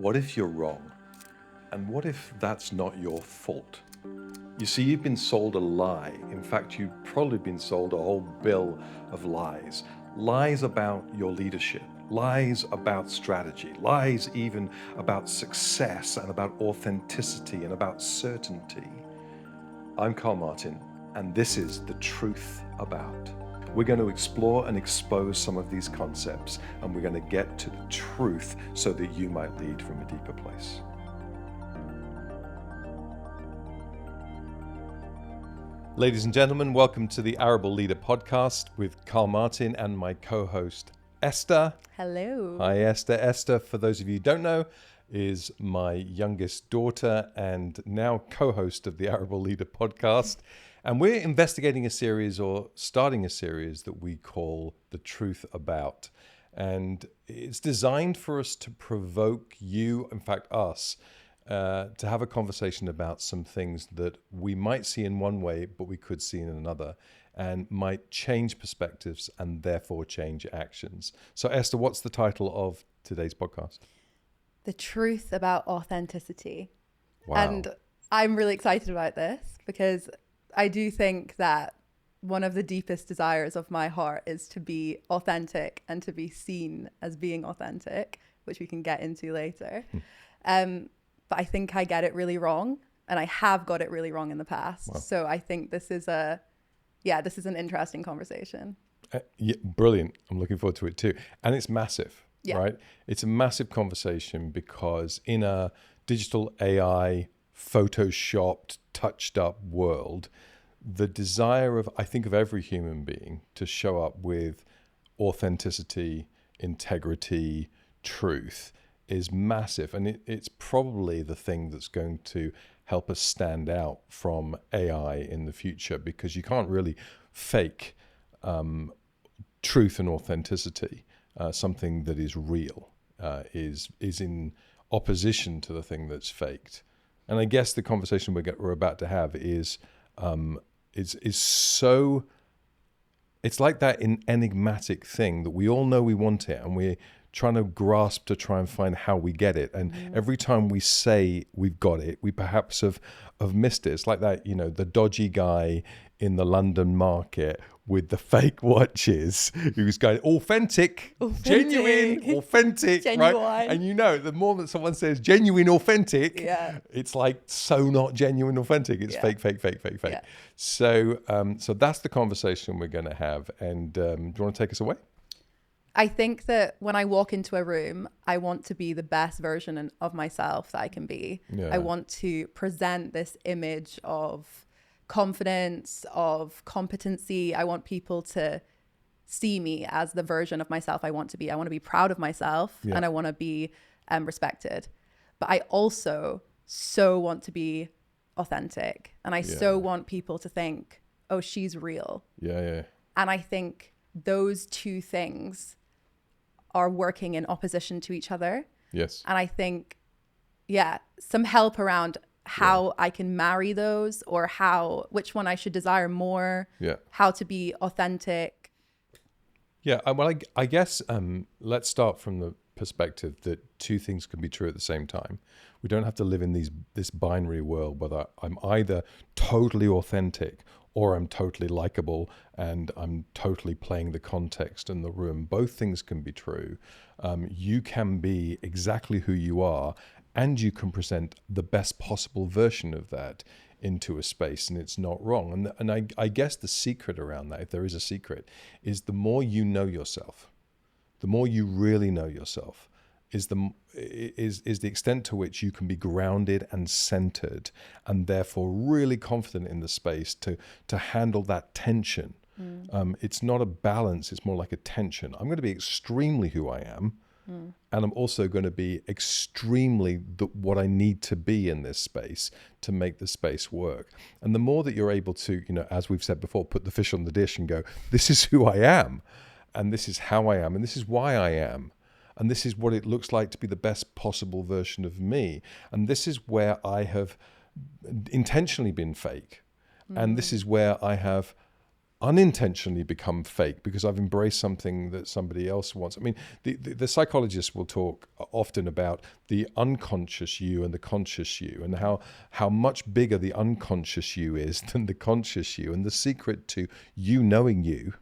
What if you're wrong? And what if that's not your fault? You see, you've been sold a lie. In fact, you've probably been sold a whole bill of lies. Lies about your leadership, lies about strategy, lies even about success and about authenticity and about certainty. I'm Karl Martin, and this is The Truth About. We're going to explore and expose some of these concepts, and we're going to get to the truth so that you might lead from a deeper place. Ladies and gentlemen, welcome to the Arable Leader podcast with Karl Martin and my co-host Esther. Hello. Hi Esther. Esther, for those of you who don't know, is my youngest daughter and now co-host of the Arable Leader podcast. And we're investigating a series, or starting a series, that we call The Truth About. And it's designed for us to provoke you, in fact us, to have a conversation about some things that we might see in one way, but we could see in another, and might change perspectives and therefore change actions. So Esther, what's the title of today's podcast? The Truth About Authenticity. Wow. And I'm really excited about this because I do think that one of the deepest desires of my heart is to be authentic and to be seen as being authentic, which we can get into later. But I think I get it really wrong, and I have got it really wrong in the past. Wow. So I think this is an interesting conversation. Yeah, brilliant. I'm looking forward to it too. And it's massive, right? It's a massive conversation because in a digital AI, photoshopped, touched up world, the desire of, I think, of every human being to show up with authenticity, integrity, truth is massive. And it's probably the thing that's going to help us stand out from AI in the future, because you can't really fake truth and authenticity. Something that is real is in opposition to the thing that's faked. And I guess the conversation we're about to have is so, it's like that enigmatic thing that we all know we want it, and we're trying to grasp to try and find how we get it. And every time we say we've got it, we perhaps have missed it. It's like that, the dodgy guy in the London market with the fake watches who's going authentic, genuine, authentic, Genuine. Right? And the more that someone says genuine, authentic, it's like so not genuine, authentic. It's fake. Yeah. So that's the conversation we're going to have. And do you want to take us away? I think that when I walk into a room, I want to be the best version of myself that I can be. Yeah. I want to present this image of confidence, of competency. I want people to see me as the version of myself I want to be. I want to be proud of myself, and I want to be respected. But I also so want to be authentic, and I so want people to think, oh, she's real. Yeah. And I think those two things are working in opposition to each other. Yes. And I think, some help around how I can marry those, or which one I should desire more, how to be authentic. Yeah, well, I guess let's start from the perspective that two things can be true at the same time. We don't have to live in this binary world whether I'm either totally authentic or I'm totally likable and I'm totally playing the context in the room. Both things can be true. You can be exactly who you are, and you can present the best possible version of that into a space, and it's not wrong. And I guess the secret around that, if there is a secret, is the more you know yourself, the more you really know yourself, is the extent to which you can be grounded and centered, and therefore really confident in the space to handle that tension. It's not a balance, it's more like a tension. I'm going to be extremely who I am, and I'm also going to be extremely what I need to be in this space to make the space work. And the more that you're able to, as we've said before, put the fish on the dish and go, this is who I am, and this is how I am, and this is why I am, and this is what it looks like to be the best possible version of me. And this is where I have intentionally been fake. And this is where I have unintentionally become fake because I've embraced something that somebody else wants. I mean, the psychologists will talk often about the unconscious you and the conscious you, and how much bigger the unconscious you is than the conscious you. And the secret to you knowing you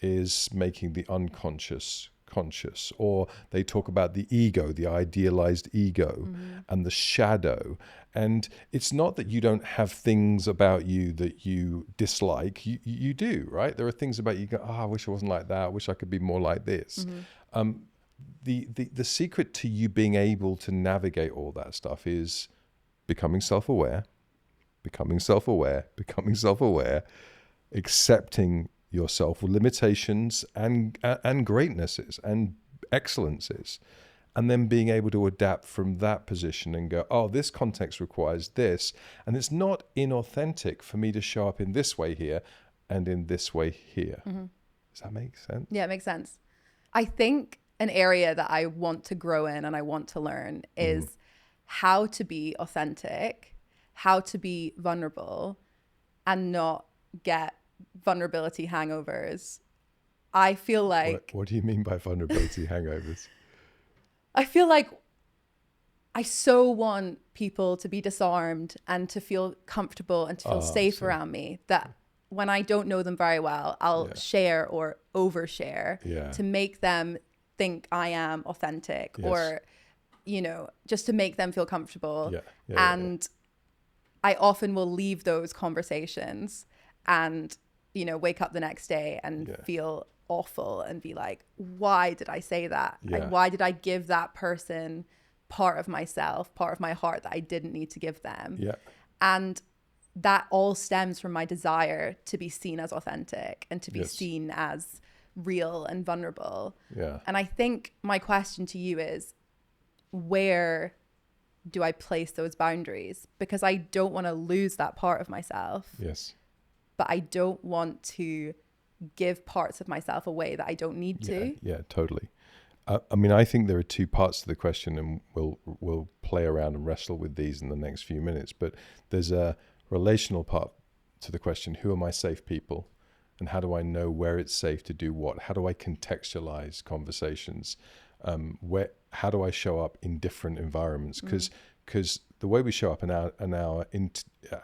is making the unconscious conscious. Or they talk about the ego, the idealized ego, and the shadow. And it's not that you don't have things about you that you dislike. You do, right? There are things about you go, I wish I wasn't like that. I wish I could be more like this. The secret to you being able to navigate all that stuff is becoming self-aware, accepting yourself with limitations and greatnesses and excellences, and then being able to adapt from that position and go, oh, this context requires this, and it's not inauthentic for me to show up in this way here and in this way here. Does that make sense? Yeah, it makes sense. I think an area that I want to grow in and I want to learn is how to be authentic, how to be vulnerable, and not get vulnerability hangovers. I feel like... What do you mean by vulnerability hangovers? I feel like I so want people to be disarmed and to feel comfortable and to feel safe around me, that when I don't know them very well, I'll share or overshare to make them think I am authentic, or, you know, just to make them feel comfortable. And I often will leave those conversations and, you know, wake up the next day and feel awful and be like, why did I say that? And why did I give that person part of myself, part of my heart that I didn't need to give them? And that all stems from my desire to be seen as authentic and to be seen as real and vulnerable. And I think my question to you is, where do I place those boundaries? Because I don't want to lose that part of myself. But I don't want to give parts of myself away that I don't need to. Yeah, totally. I mean, I think there are two parts to the question, and we'll play around and wrestle with these in the next few minutes. But there's a relational part to the question: who are my safe people, and how do I know where it's safe to do what? How do I contextualize conversations? How do I show up in different environments? Because the way we show up and our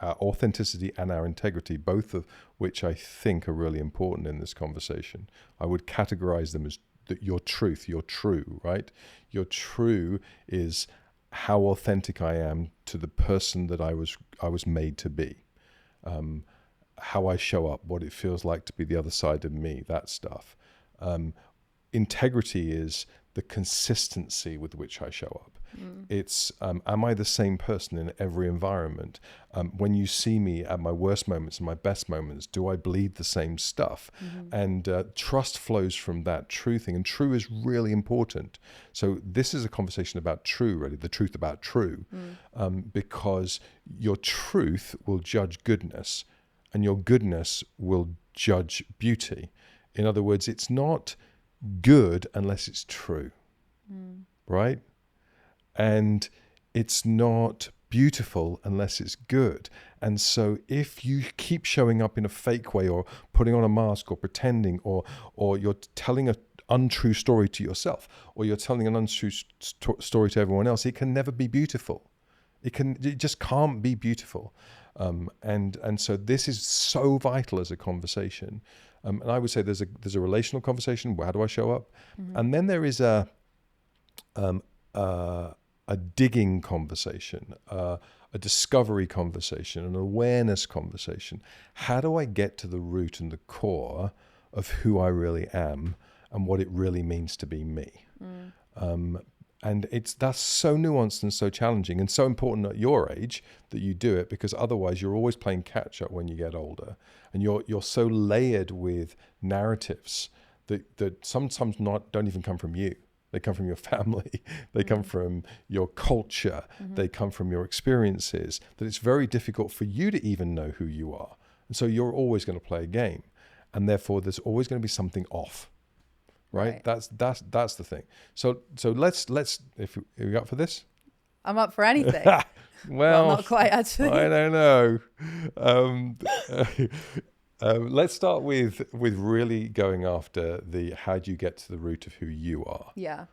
authenticity and our integrity, both of which I think are really important in this conversation, I would categorize them as your truth, your true, right? Your true is how authentic I am to the person that I was made to be, how I show up, what it feels like to be the other side of me, that stuff. Integrity is the consistency with which I show up. It's, am I the same person in every environment? When you see me at my worst moments and my best moments, do I bleed the same stuff? And trust flows from that true thing. And true is really important. So this is a conversation about true, really, the truth about true, because your truth will judge goodness and your goodness will judge beauty. In other words, it's not good unless it's true, right? And it's not beautiful unless it's good. And so if you keep showing up in a fake way, or putting on a mask, or pretending, or you're telling an untrue story to yourself, or you're telling an untrue story to everyone else, it can never be beautiful. It just can't be beautiful. And so this is so vital as a conversation. And I would say there's a relational conversation. How do I show up? And then there is a digging conversation, a discovery conversation, an awareness conversation. How do I get to the root and the core of who I really am and what it really means to be me? And that's so nuanced and so challenging and so important at your age that you do it, because otherwise you're always playing catch up when you get older, and you're so layered with narratives that sometimes don't even come from you. They come from your family, they come from your culture, they come from your experiences, that it's very difficult for you to even know who you are. And so you're always going to play a game, and therefore there's always going to be something off. Right? That's the thing. So let's if you up for this? I'm up for anything. well, not quite actually. I don't know. Let's start with really going after the how do you get to the root of who you are, Yeah.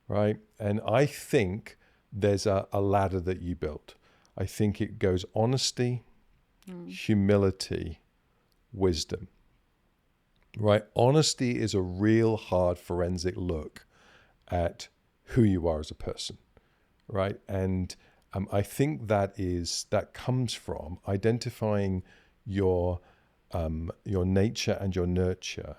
right? And I think there's a ladder that you built. I think it goes honesty, humility, wisdom, right? Honesty is a real hard forensic look at who you are as a person, right? And I think that comes from identifying your nature and your nurture.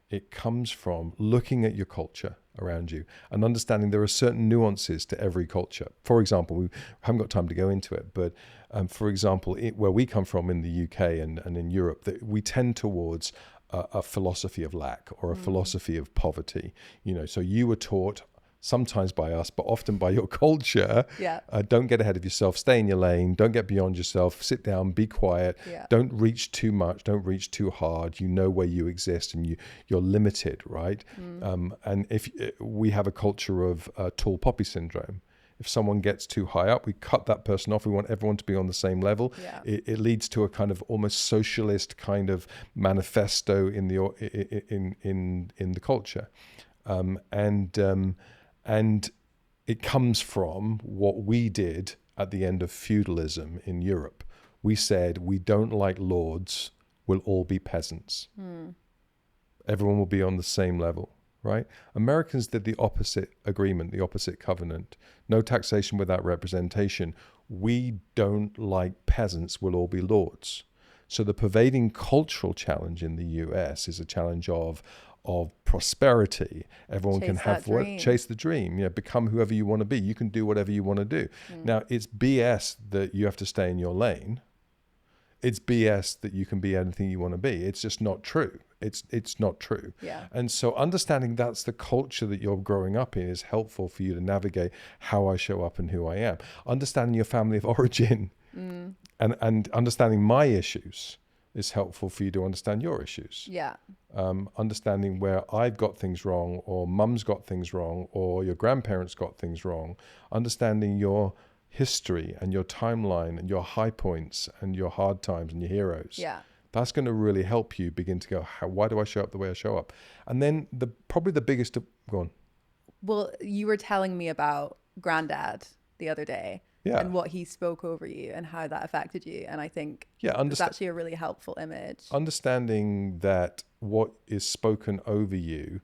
It comes from looking at your culture around you and understanding there are certain nuances to every culture. For example, we haven't got time to go into it, but for example, where we come from in the UK and in Europe, that we tend towards a philosophy of lack or a philosophy of poverty. So you were taught, sometimes by us, but often by your culture. Yeah. Don't get ahead of yourself, stay in your lane, don't get beyond yourself, sit down, be quiet, don't reach too much, don't reach too hard. You know where you exist and you're limited, right? And if we have a culture of tall poppy syndrome. If someone gets too high up, we cut that person off. We want everyone to be on the same level. Yeah. It leads to a kind of almost socialist kind of manifesto in the culture, and it comes from what we did at the end of feudalism in Europe. We said, we don't like lords, we'll all be peasants. Everyone will be on the same level, right? Americans did the opposite agreement, the opposite covenant. No taxation without representation. We don't like peasants, we'll all be lords. So the pervading cultural challenge in the US is a challenge of prosperity. Everyone can have chase the dream, become whoever you want to be. You can do whatever you want to do. Now, it's BS that you have to stay in your lane. It's BS that you can be anything you want to be. It's just not true. It's not true. Yeah. And so understanding that's the culture that you're growing up in is helpful for you to navigate how I show up and who I am. Understanding your family of origin and understanding my issues is helpful for you to understand your issues. Yeah. Understanding where I've got things wrong, or mum's got things wrong, or your grandparents got things wrong. Understanding your history and your timeline and your high points and your hard times and your heroes. Yeah. That's going to really help you begin to go, why do I show up the way I show up? And then probably the biggest, go on. Well, you were telling me about Granddad the other day. Yeah. And what he spoke over you and how that affected you. And I think it's actually a really helpful image. Understanding that what is spoken over you,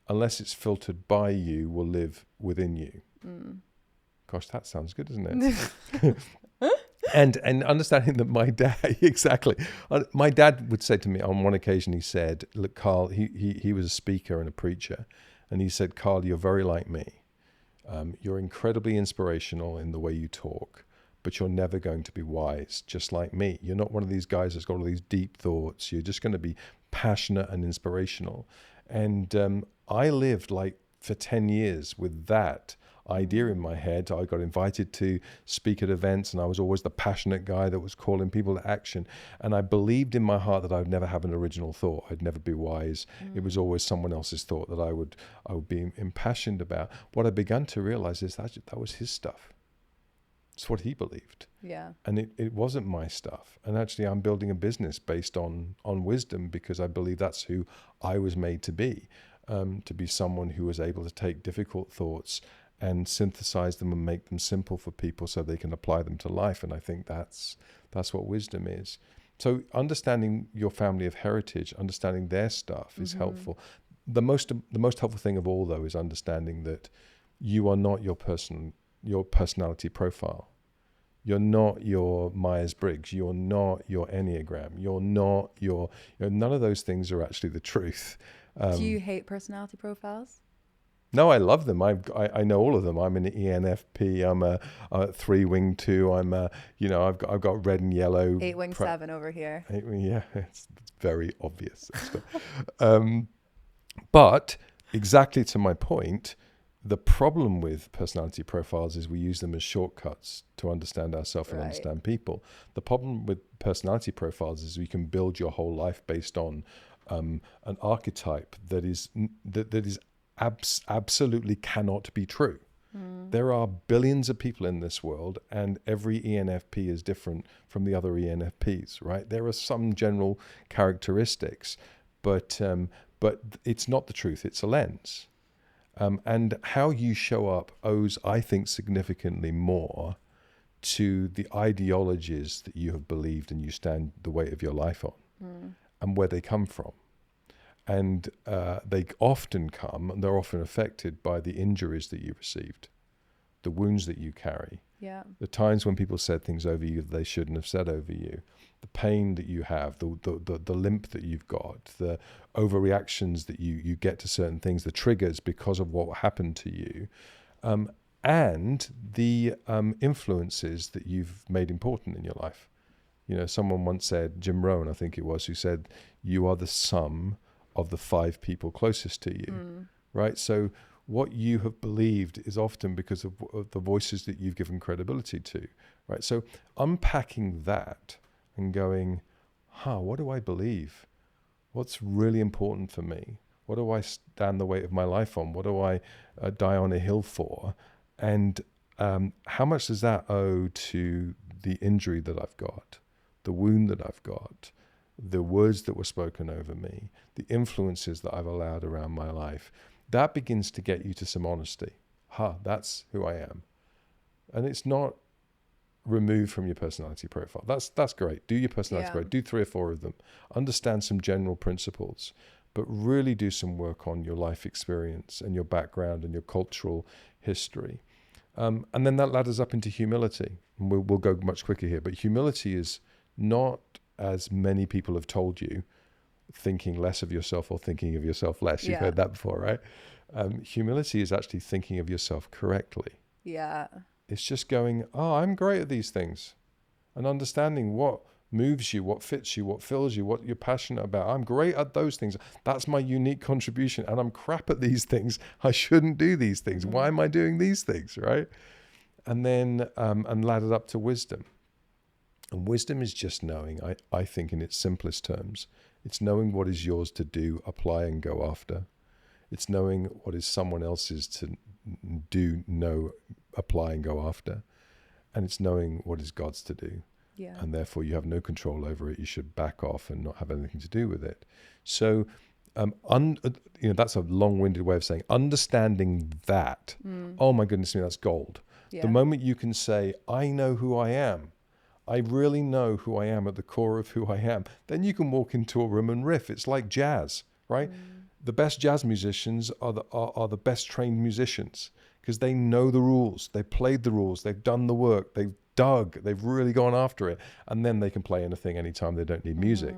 unless it's filtered by you, will live within you. Gosh, that sounds good, doesn't it? And understanding that my dad, exactly. My dad would say to me on one occasion, he said, look, Karl, he was a speaker and a preacher. And he said, Karl, you're very like me. You're incredibly inspirational in the way you talk, but you're never going to be wise, just like me. You're not one of these guys that's got all these deep thoughts. You're just going to be passionate and inspirational. And I lived for 10 years with that idea in my head. I got invited to speak at events, and I was always the passionate guy that was calling people to action. And I believed in my heart that I would never have an original thought. I'd never be wise. It was always someone else's thought that I would be impassioned about. What I began to realize is that was his stuff. It's what he believed. Yeah. And it wasn't my stuff. And actually, I'm building a business based on wisdom, because I believe that's who I was made to be someone who was able to take difficult thoughts and synthesize them and make them simple for people so they can apply them to life. And I think that's what wisdom is. So understanding your family of heritage, understanding their stuff is helpful. The most helpful thing of all, though, is understanding that you are not your personality profile. You're not your Myers-Briggs. You're not your Enneagram. You're not none of those things are actually the truth. Do you hate personality profiles? No, I love them. I know all of them. I'm an ENFP. I'm a 3-wing 2. I'm I've got red and yellow. 8-wing 7 over here. 8-wing, yeah, it's very obvious. But exactly to my point, the problem with personality profiles is we use them as shortcuts to understand ourselves and understand people. The problem with personality profiles is we can build your whole life based on an archetype that is absolutely cannot be true. There are billions of people in this world, and every ENFP is different from the other ENFPs, right? There are some general characteristics, but it's not the truth. It's a lens. And how you show up owes, I think, significantly more to the ideologies that you have believed and you stand the weight of your life on, and where they come from. And they often come, and they're often affected by the injuries that you received, the wounds that you carry, the times when people said things over you that they shouldn't have said over you, the pain that you have, the limp that you've got, the overreactions that you get to certain things, the triggers because of what happened to you, and the influences that you've made important in your life. You know, someone once said, Jim Rohn, I think it was, who said, you are the sum of the 5 people closest to you, right? So what you have believed is often because of the voices that you've given credibility to, right? So unpacking that and going, what do I believe? What's really important for me? What do I stand the weight of my life on? What do I die on a hill for? And how much does that owe to the injury that I've got, the wound that I've got, the words that were spoken over me, the influences that I've allowed around my life? That begins to get you to some honesty. That's who I am. And it's not removed from your personality profile. That's great. Do your personality profile. Do 3 or 4 of them. Understand some general principles, but really do some work on your life experience and your background and your cultural history. And then that ladders up into humility. And we'll go much quicker here, but humility is not, as many people have told you, thinking less of yourself or thinking of yourself less. You've heard that before, right? Humility is actually thinking of yourself correctly. Yeah. It's just going, I'm great at these things, and understanding what moves you, what fits you, what fills you, what you're passionate about. I'm great at those things. That's my unique contribution, and I'm crap at these things. I shouldn't do these things. Why am I doing these things, right? And then and laddered up to wisdom. And wisdom is just knowing, I think in its simplest terms, it's knowing what is yours to do, apply, and go after. It's knowing what is someone else's to do, know, apply, and go after. And it's knowing what is God's to do. Yeah. And therefore you have no control over it. You should back off and not have anything to do with it. So, that's a long-winded way of saying understanding that. Oh my goodness me, that's gold. Yeah. The moment you can say, I know who I am, I really know who I am at the core of who I am, then you can walk into a room and riff. It's like jazz, right? The best jazz musicians are the best trained musicians because they know the rules. They played the rules. They've done the work. They've dug. They've really gone after it. And then they can play anything anytime. They don't need music.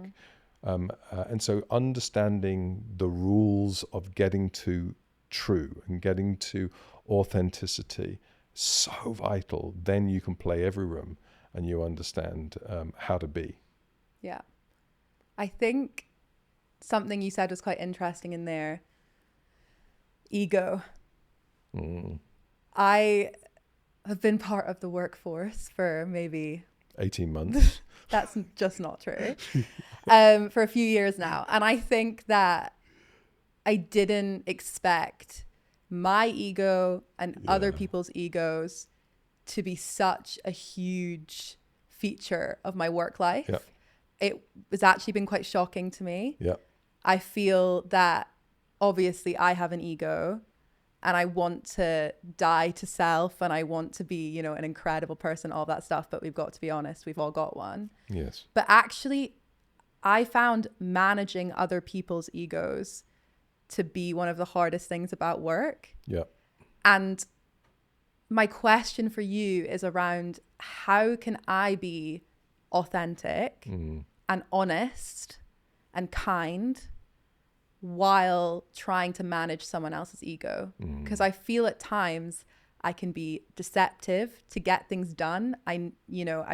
And so understanding the rules of getting to true and getting to authenticity, so vital. Then you can play every room. And you understand how to be. Yeah. I think something you said was quite interesting in there. Ego. I have been part of the workforce for maybe 18 months. That's just not true. For a few years now. And I think that I didn't expect my ego and other people's egos to be such a huge feature of my work life. Yeah. It has actually been quite shocking to me. Yeah. I feel that obviously I have an ego and I want to die to self and I want to be, an incredible person, all that stuff. But we've got to be honest, we've all got one. Yes. But actually, I found managing other people's egos to be one of the hardest things about work. Yeah. And my question for you is around how can I be authentic and honest and kind while trying to manage someone else's ego? Because I feel at times I can be deceptive to get things done. I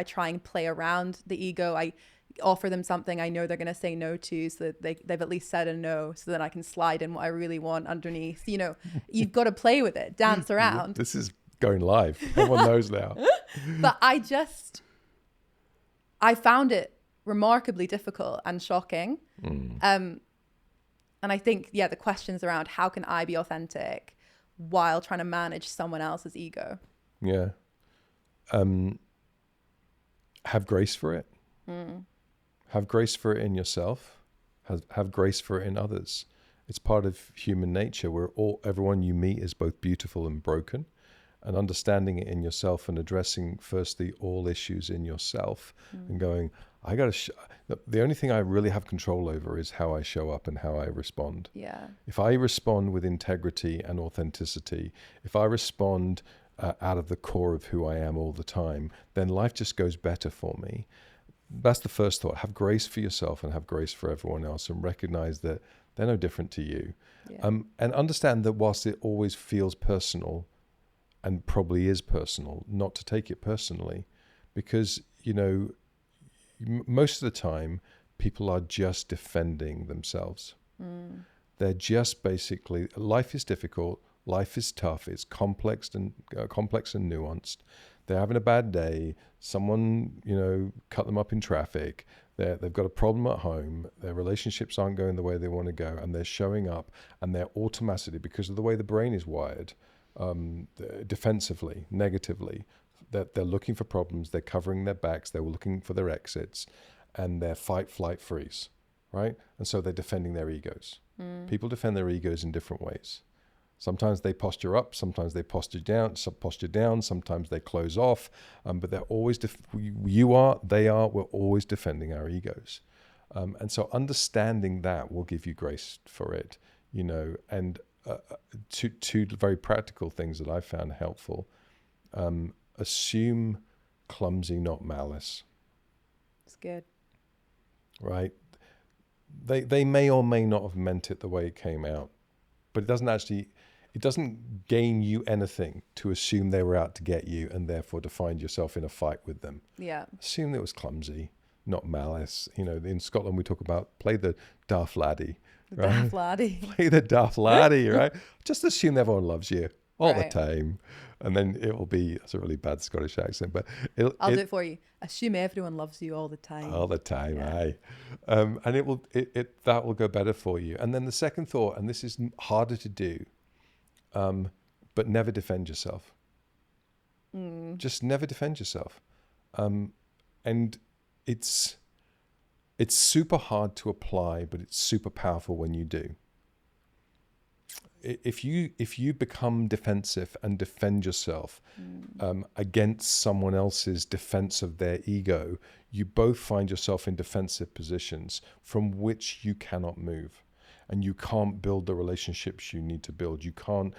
try and play around the ego. I offer them something I know they're going to say no to, so that they've at least said a no, so that I can slide in what I really want underneath. You've got to play with it, dance around. This is going live. Everyone knows now. But I found it remarkably difficult and shocking. And I think, the questions around how can I be authentic while trying to manage someone else's ego. Yeah. Have grace for it. Have grace for it in yourself. Have grace for it in others. It's part of human nature. Everyone you meet is both beautiful and broken, and understanding it in yourself and addressing firstly all issues in yourself and going, the only thing I really have control over is how I show up and how I respond. Yeah. If I respond with integrity and authenticity, if I respond out of the core of who I am all the time, then life just goes better for me. That's the first thought. Have grace for yourself and have grace for everyone else, and recognize that they're no different to you. Yeah. And understand that whilst it always feels personal, and probably is personal, not to take it personally, because, most of the time people are just defending themselves. They're just basically, life is difficult, life is tough, it's complex and nuanced. They're having a bad day, someone, cut them up in traffic, they've got a problem at home, their relationships aren't going the way they want to go, and they're showing up, and they're automatically, because of the way the brain is wired, defensively, negatively, they're looking for problems, they're covering their backs, they're looking for their exits, and they're fight, flight, freeze, right? And so they're defending their egos. People defend their egos in different ways. Sometimes they posture up, sometimes they posture down, sometimes they close off, but they're always, they are, we're always defending our egos. And so understanding that will give you grace for it, and two very practical things that I found helpful. Assume clumsy, not malice. It's good. Right? They may or may not have meant it the way it came out, but it doesn't gain you anything to assume they were out to get you and therefore to find yourself in a fight with them. Yeah. Assume it was clumsy, not malice. In Scotland we talk about play the daft laddie. Right? Daft laddie. Play the daft laddie, right? Just assume everyone loves you all Right. the time. And then it will be, it's a really bad Scottish accent, but I'll do it for you. Assume everyone loves you all the time. all the time, Yeah. aye. And that will go better for you. And then the second thought, and this is harder to do, but never defend yourself. Just never defend yourself. And it's super hard to apply, but it's super powerful when you do. If you become defensive and defend yourself against someone else's defense of their ego, you both find yourself in defensive positions from which you cannot move. And you can't build the relationships you need to build. You can't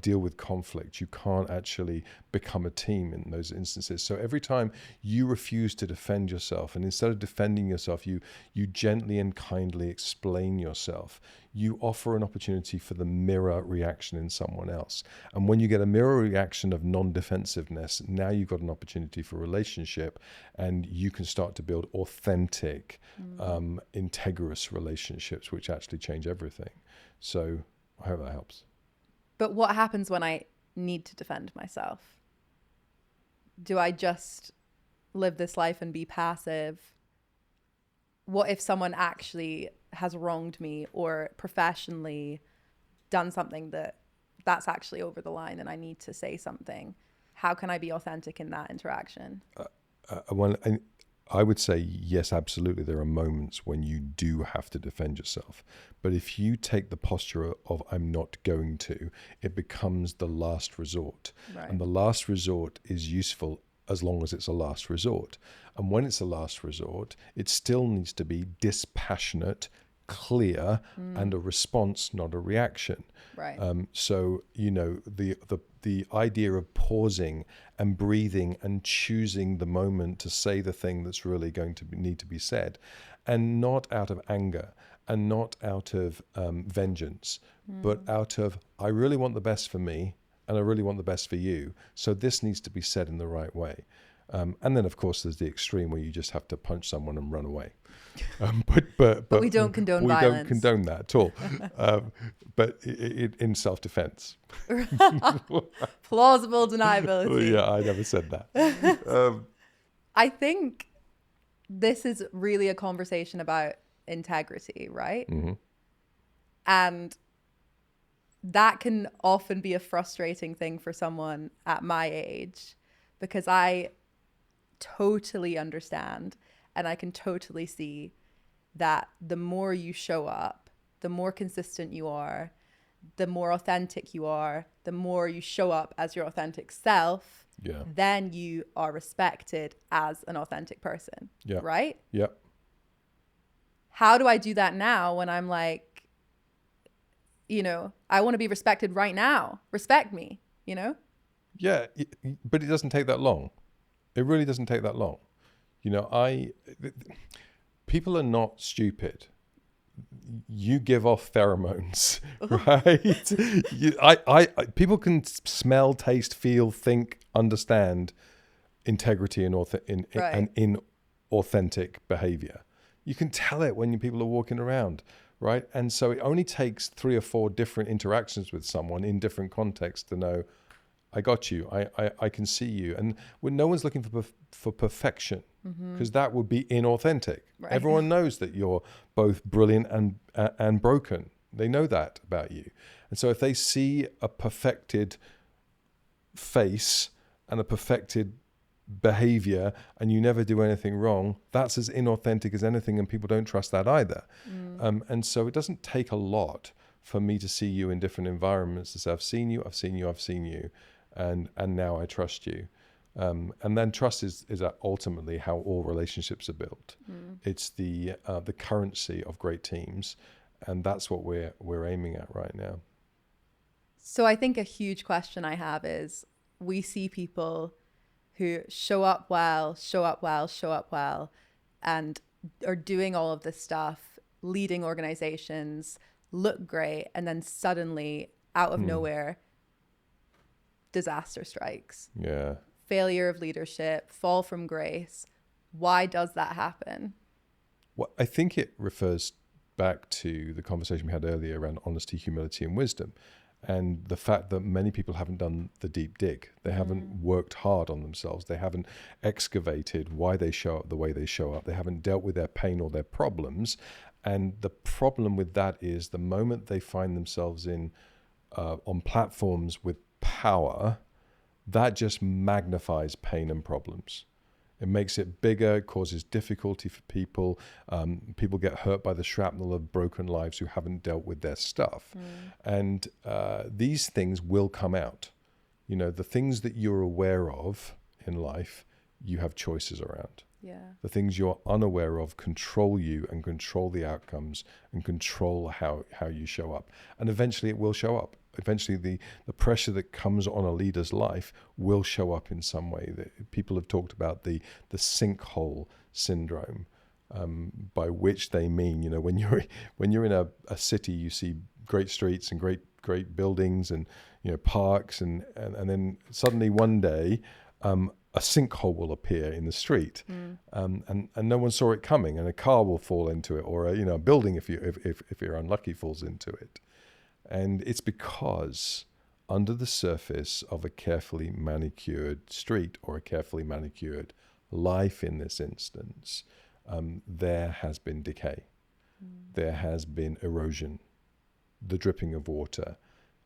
deal with conflict. You can't actually become a team in those instances. So every time you refuse to defend yourself, and instead of defending yourself, you gently and kindly explain yourself, you offer an opportunity for the mirror reaction in someone else. And when you get a mirror reaction of non-defensiveness, now you've got an opportunity for relationship, and you can start to build authentic, integrous relationships, which actually change everything. So I hope that helps. But what happens when I need to defend myself? Do I just live this life and be passive? What if someone actually has wronged me or professionally done something that's actually over the line and I need to say something? How can I be authentic in that interaction? Well, I would say yes, absolutely. There are moments when you do have to defend yourself. But if you take the posture of I'm not going to, it becomes the last resort. Right. And the last resort is useful as long as it's a last resort. And when it's a last resort, it still needs to be dispassionate, clear, and a response, not a reaction. Right. So, the idea of pausing and breathing and choosing the moment to say the thing that's really going to need to be said, and not out of anger and not out of vengeance, but out of, I really want the best for me and I really want the best for you. So this needs to be said in the right way. And then, of course, there's the extreme where you just have to punch someone and run away. But we don't condone violence. We don't condone that at all. But in self-defense. Plausible deniability. Yeah, I never said that. I think this is really a conversation about integrity, right? Mm-hmm. And that can often be a frustrating thing for someone at my age, because I totally understand and I can totally see that the more you show up, the more consistent you are, the more authentic you are, the more you show up as your authentic self, then you are respected as an authentic person. Right? Yeah. How do I do that now when I'm like, I want to be respected right now. Respect me, Yeah, but it doesn't take that long. It really doesn't take that long. People are not stupid. You give off pheromones, right? People can smell, taste, feel, think, understand integrity and inauthentic behavior. You can tell it when people are walking around, right? And so it only takes 3 or 4 different interactions with someone in different contexts to know, I got you. I can see you. And when no one's looking for perfection, because that would be inauthentic. Right. Everyone knows that you're both brilliant and broken. They know that about you. And so if they see a perfected face and a perfected behavior and you never do anything wrong, that's as inauthentic as anything, and people don't trust that either. And so it doesn't take a lot for me to see you in different environments to say, I've seen you, and now I trust you. And then trust is ultimately how all relationships are built. It's the currency of great teams, and that's what we're aiming at right now. So I think a huge question I have is, we see people who show up well, and are doing all of this stuff, leading organizations, look great, and then suddenly, out of nowhere, disaster strikes. Yeah. Failure of leadership, fall from grace. Why does that happen? Well, I think it refers back to the conversation we had earlier around honesty, humility, and wisdom. And the fact that many people haven't done the deep dig. They haven't worked hard on themselves. They haven't excavated why they show up the way they show up. They haven't dealt with their pain or their problems. And the problem with that is the moment they find themselves on platforms with power, that just magnifies pain and problems. It makes it bigger, it causes difficulty for people. People get hurt by the shrapnel of broken lives who haven't dealt with their stuff. And these things will come out. The things that you're aware of in life, you have choices around. Yeah. The things you're unaware of control you and control the outcomes and control how you show up. And eventually it will show up. Eventually the pressure that comes on a leader's life will show up in some way. People have talked about the sinkhole syndrome, by which they mean, when you're in a city, you see great streets and great buildings and parks and then suddenly one day a sinkhole will appear in the street, and no one saw it coming, and a car will fall into it, or a building, if you're unlucky, falls into it. And it's because under the surface of a carefully manicured street, or a carefully manicured life in this instance, there has been decay. There has been erosion, the dripping of water,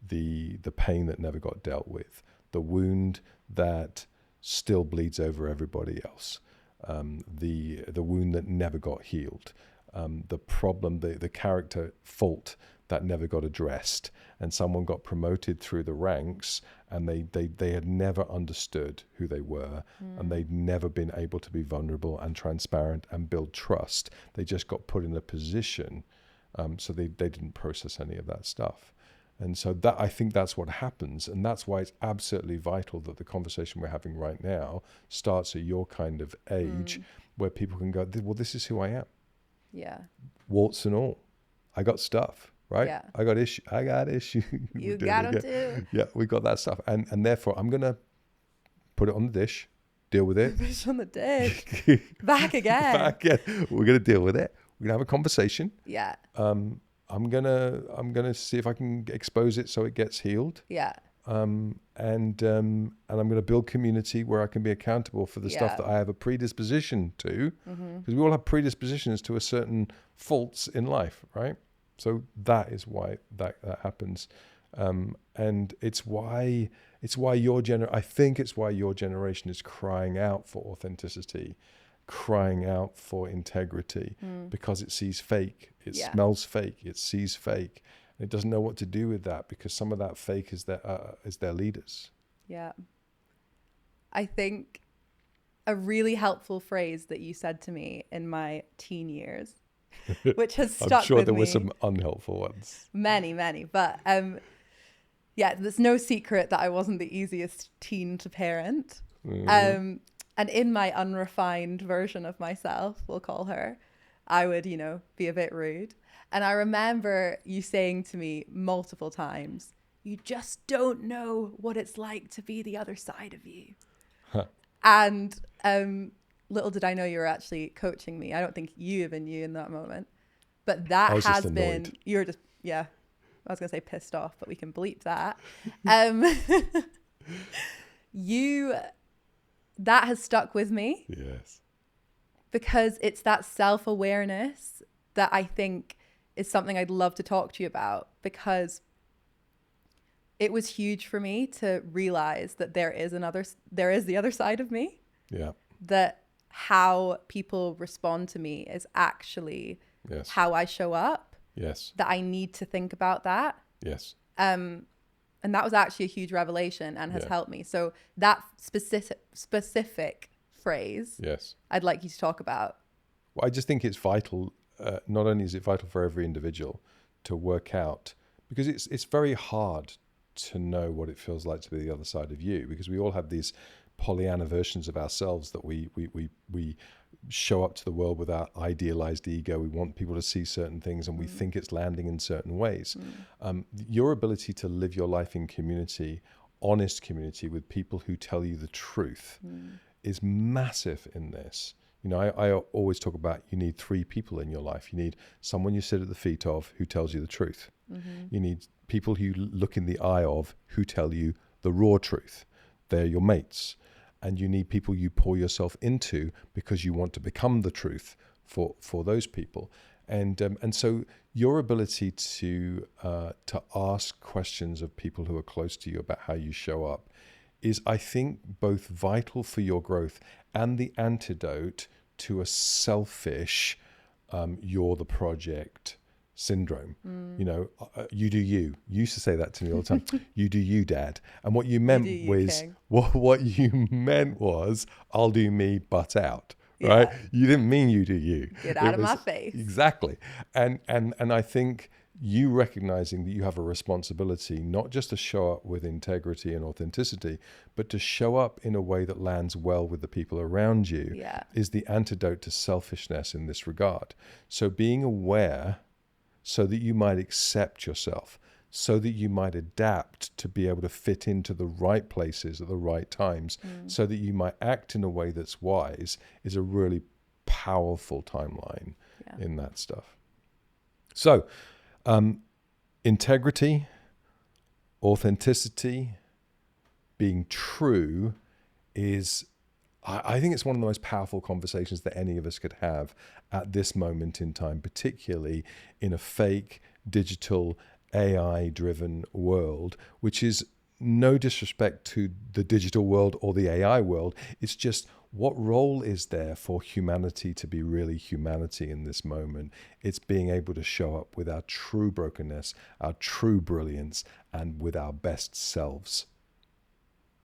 the pain that never got dealt with, the wound that still bleeds over everybody else, the wound that never got healed, the problem, the character fault that never got addressed, and someone got promoted through the ranks and they had never understood who they were, and they'd never been able to be vulnerable and transparent and build trust. They just got put in a position, so they didn't process any of that stuff. And so that, I think that's what happens, and that's why it's absolutely vital that the conversation we're having right now starts at your kind of age, where people can go, well, this is who I am. Yeah. Warts and all. I got stuff, right? Yeah. I got issue. You got them too. Yeah, we got that stuff. And therefore, I'm going to put it on the dish, deal with it. Fish on the dish. Back again. Back again. We're going to deal with it. We're going to have a conversation. Yeah. I'm gonna see if I can expose it so it gets healed. Yeah. And I'm gonna build community where I can be accountable for the stuff that I have a predisposition to, because we all have predispositions to a certain faults in life, right? So that is why that happens. And it's why I think it's why your generation is crying out for authenticity, crying out for integrity, because it sees fake, it smells fake, it sees fake, and it doesn't know what to do with that, because some of that fake is their leaders. Yeah. I think a really helpful phrase that you said to me in my teen years, which has stuck with me. I'm sure there were some unhelpful ones. Many, but yeah, there's no secret that I wasn't the easiest teen to parent. And in my unrefined version of myself, we'll call her, I would, be a bit rude. And I remember you saying to me multiple times, you just don't know what it's like to be the other side of you. Huh. And little did I know you were actually coaching me. I don't think you even knew in that moment. But that has been, you're just, yeah, I was going to say pissed off, but we can bleep that. That has stuck with me. Yes. Because it's that self-awareness that I think is something I'd love to talk to you about, because it was huge for me to realize that there is the other side of me. Yeah. That how people respond to me is actually how I show up. Yes. That I need to think about that. Yes. And that was actually a huge revelation and has helped me. So that specific phrase, I'd like you to talk about. Well, I just think it's vital. Not only is it vital for every individual to work out, because it's very hard to know what it feels like to be the other side of you, because we all have these Pollyanna versions of ourselves that we show up to the world with our idealized ego. We want people to see certain things, and we think it's landing in certain ways. Your ability to live your life in community, honest community with people who tell you the truth is massive in this. I always talk about, you need 3 people in your life. You need someone you sit at the feet of who tells you the truth. You need people who look in the eye of who tell you the raw truth. They're your mates. And you need people you pour yourself into because you want to become the truth for those people. And so your ability to ask questions of people who are close to you about how you show up is, I think, both vital for your growth and the antidote to a selfish you're the project syndrome. You do you. You used to say that to me all the time. You do you, Dad. And what you meant what you meant was, I'll do me, butt out. Right? You didn't mean you do you. Get out of my face. Exactly. And I think you recognizing that you have a responsibility not just to show up with integrity and authenticity, but to show up in a way that lands well with the people around you is the antidote to selfishness in this regard. So being aware so that you might accept yourself, so that you might adapt to be able to fit into the right places at the right times, so that you might act in a way that's wise, is a really powerful timeline in that stuff. So, integrity, authenticity, being true is, I think it's one of the most powerful conversations that any of us could have at this moment in time, particularly in a fake, digital, AI-driven world, which is no disrespect to the digital world or the AI world. It's just, what role is there for humanity to be really humanity in this moment? It's being able to show up with our true brokenness, our true brilliance, and with our best selves.